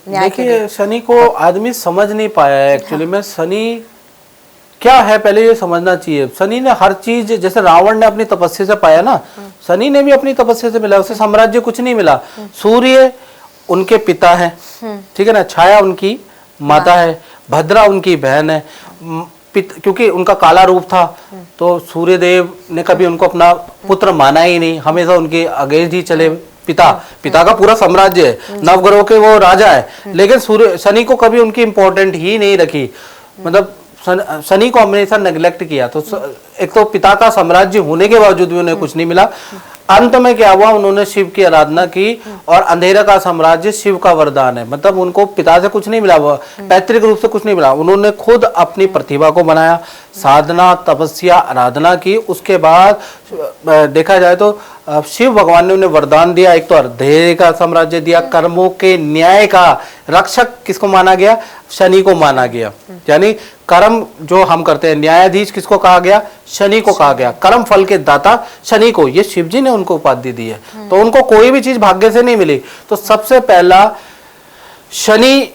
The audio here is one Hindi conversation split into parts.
देखिए शनि को आदमी समझ नहीं पाया है एक्चुअली में। शनि क्या है पहले ये समझना चाहिए। शनि ने हर चीज, जैसे रावण ने अपनी तपस्या से पाया ना, शनि ने भी अपनी तपस्या से मिला। उसे साम्राज्य कुछ नहीं मिला। सूर्य उनके पिता है, ठीक है ना, छाया उनकी माता है, भद्रा उनकी बहन है। क्योंकि उनका काला रूप था तो सूर्य देव ने कभी उनको अपना पुत्र माना ही नहीं, हमेशा उनके अगेंस्ट ही चले। पिता का पूरा साम्राज्य है, नवग्रहों के वो राजा है, लेकिन सूर्य शनि को कभी उनकी इंपॉर्टेंट ही नहीं रखी। मतलब शनि को हमेशा नेग्लेक्ट किया। तो एक तो पिता का साम्राज्य होने के बावजूद भी उन्हें कुछ नहीं मिला। अंत में क्या हुआ, उन्होंने शिव की आराधना की और अंधेरा का साम्राज्य शिव का वरदान है। मतलब उनको पिता से कुछ नहीं मिला, पैतृक रूप से कुछ नहीं मिला। उन्होंने खुद अपनी प्रतिभा को बनाया, साधना, तपस्या, आराधना की। उसके बाद देखा जाए तो शिव भगवान ने उन्हें वरदान दिया। एक तो अंधेरे का साम्राज्य दिया, कर्मों के न्याय का रक्षक किसको माना गया, शनि को माना गया। यानी कर्म जो हम करते हैं, न्यायाधीश किसको कहा गया, शनि को कहा गया। कर्म फल के दाता शनि को, ये शिव जी ने उनको उपाधि दी है। तो उनको कोई भी चीज भाग्य से नहीं मिली। तो सबसे पहला शनि,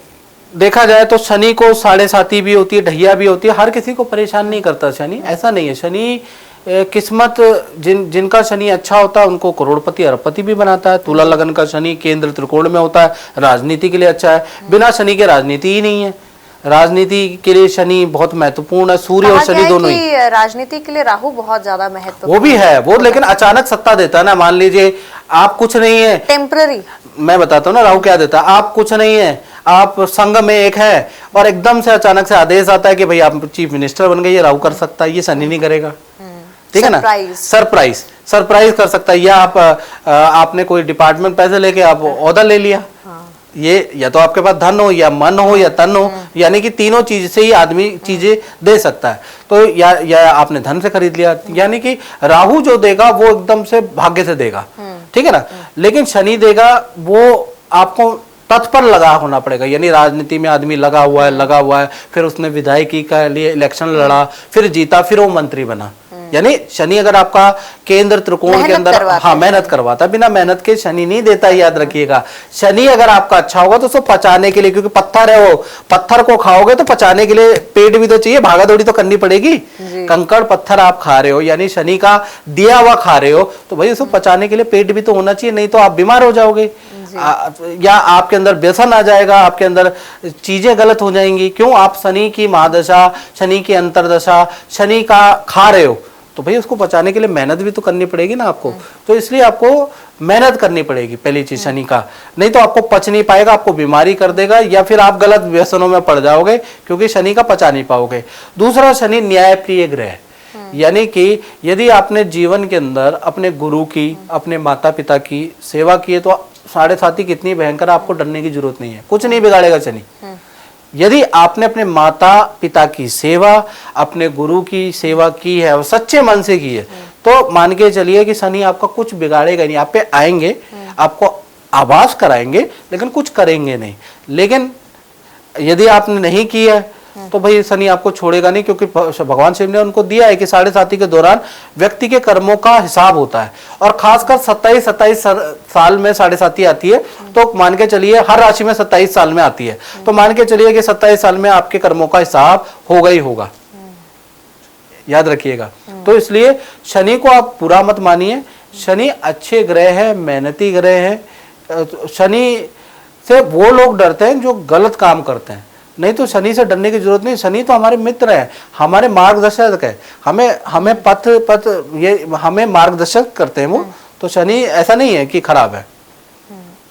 देखा जाए तो शनि को साढ़े साती भी होती है, ढैया भी होती है। हर किसी को परेशान नहीं करता शनि, ऐसा नहीं है। शनि किस्मत, जिनका शनि अच्छा होता है उनको करोड़पति अरबपति भी बनाता है। तुला लगन का शनि केंद्र त्रिकोण में होता है, राजनीति के लिए अच्छा है। बिना शनि के राजनीति ही नहीं है। राजनीति के लिए शनि बहुत महत्वपूर्ण है। सूर्य और शनि दोनों ही। राजनीति के लिए राहु बहुत ज्यादा महत्वपूर्ण, वो भी है वो, लेकिन अचानक सत्ता देता है ना। मान लीजिए आप कुछ नहीं है, टेम्पररी। मैं बताता हूँ ना राहु क्या देता है। आप कुछ नहीं है, आप संघ में एक है और एकदम से अचानक से आदेश आता है कि भाई आप चीफ मिनिस्टर बन गए, ये राहु कर सकता है, ये शनि नहीं करेगा। ठीक है ना, सरप्राइज कर सकता है। या आपने कोई डिपार्टमेंट पैसे लेके आप ओहदा ले लिया। ये या तो आपके पास धन हो या मन हो या तन हो, यानी कि तीनों चीज से ही आदमी चीजें दे सकता है। तो या आपने धन से खरीद लिया, यानी कि राहु जो देगा वो एकदम से भाग्य से देगा, ठीक है ना। लेकिन शनि देगा वो आपको तत्पर लगा होना पड़ेगा। यानी राजनीति में आदमी लगा हुआ है, फिर उसने विधायकी का लिए इलेक्शन लड़ा, फिर जीता, फिर वो मंत्री बना। यानी शनि अगर आपका केंद्र त्रिकोण के अंदर, हाँ, मेहनत करवाता, बिना मेहनत के शनि नहीं देता, याद रखिएगा। शनि अगर आपका अच्छा होगा तो उसको पचाने के लिए, क्योंकि पत्थर है वो, पत्थर को खाओगे तो पचाने के लिए पेट भी तो चाहिए, भागा दौड़ी तो करनी पड़ेगी। कंकड़ पत्थर आप खा रहे हो, यानी शनि का दिया हुआ खा रहे हो, तो भाई उसको पचाने के लिए पेट भी तो होना चाहिए, नहीं तो आप बीमार हो जाओगे। या आपके अंदर व्यसन आ जाएगा, आपके अंदर चीजें गलत हो जाएंगी। क्यों, आप शनि की महादशा, शनि की अंतरदशा, शनि का खा रहे हो, तो भाई उसको बचाने के लिए मेहनत भी तो करनी पड़ेगी ना आपको। तो इसलिए आपको मेहनत करनी पड़ेगी पहली चीज शनि का, नहीं तो आपको पच नहीं पाएगा, आपको बीमारी कर देगा, या फिर आप गलत व्यसनों में पड़ जाओगे क्योंकि शनि का पचा नहीं पाओगे। दूसरा, शनि न्यायप्रिय ग्रह, यानी कि यदि आपने जीवन के अंदर अपने गुरु की, अपने माता पिता की सेवा की है तो साढ़े साती कितनी भयंकर, आपको डरने की जरूरत नहीं है, कुछ नहीं बिगाड़ेगा शनि। यदि आपने अपने माता पिता की सेवा, अपने गुरु की सेवा की है और सच्चे मन से की है, तो मान के चलिए कि शनि आपका कुछ बिगाड़ेगा नहीं। आप पे आएंगे, आपको आभास कराएंगे, लेकिन कुछ करेंगे नहीं। लेकिन यदि आपने नहीं की है तो भाई शनि आपको छोड़ेगा नहीं, क्योंकि भगवान शिव ने उनको दिया है कि साढ़े साती के दौरान व्यक्ति के कर्मों का हिसाब होता है। और खासकर 27 साल में साढ़े साती आती है, तो मान के चलिए हर राशि में 27 साल में आती है, तो मान के चलिए कि 27 साल में आपके कर्मों का हिसाब होगा ही होगा, याद रखिएगा। तो इसलिए शनि को आप बुरा मत मानिए। शनि अच्छे ग्रह है, मेहनती ग्रह है। शनि से वो लोग डरते हैं जो गलत काम करते हैं, नहीं तो शनि से डरने की जरूरत नहीं। शनि तो हमारे मित्र है, हमारे मार्गदर्शक है, हमें हमें मार्गदर्शक करते हैं वो। तो शनि ऐसा नहीं है कि खराब है।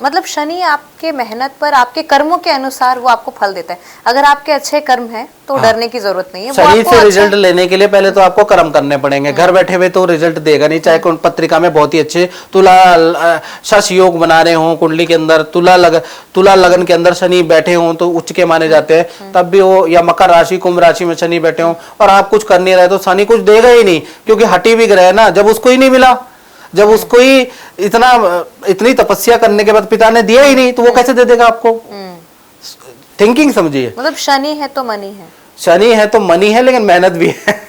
मतलब शनि आपके मेहनत पर, आपके कर्मों के अनुसार वो आपको फल देता है। अगर आपके अच्छे कर्म हैं तो डरने की जरूरत नहीं है। शनि से रिजल्ट लेने के लिए पहले तो आपको कर्म करने पड़ेंगे। घर बैठे हुए तो रिजल्ट देगा नहीं, चाहे कौन पत्रिका में बहुत ही अच्छे तुला शश योग बना रहे हो, कुंडली के अंदर तुला लगन के अंदर शनि बैठे हो तो उच्च के माने जाते हैं, तब भी वो, या मकर राशि कुंभ राशि में शनि बैठे हो और आप कुछ कर नहीं रहे तो शनि कुछ देगा ही नहीं, क्योंकि हटी भी ग्रह है ना। जब उसको ही नहीं मिला, जब उसको ही इतनी तपस्या करने के बाद पिता ने दिया ही नहीं, तो वो कैसे दे देगा आपको। थिंकिंग समझिए। मतलब शनि है तो मनी है, शनि है तो मनी है, लेकिन मेहनत भी है।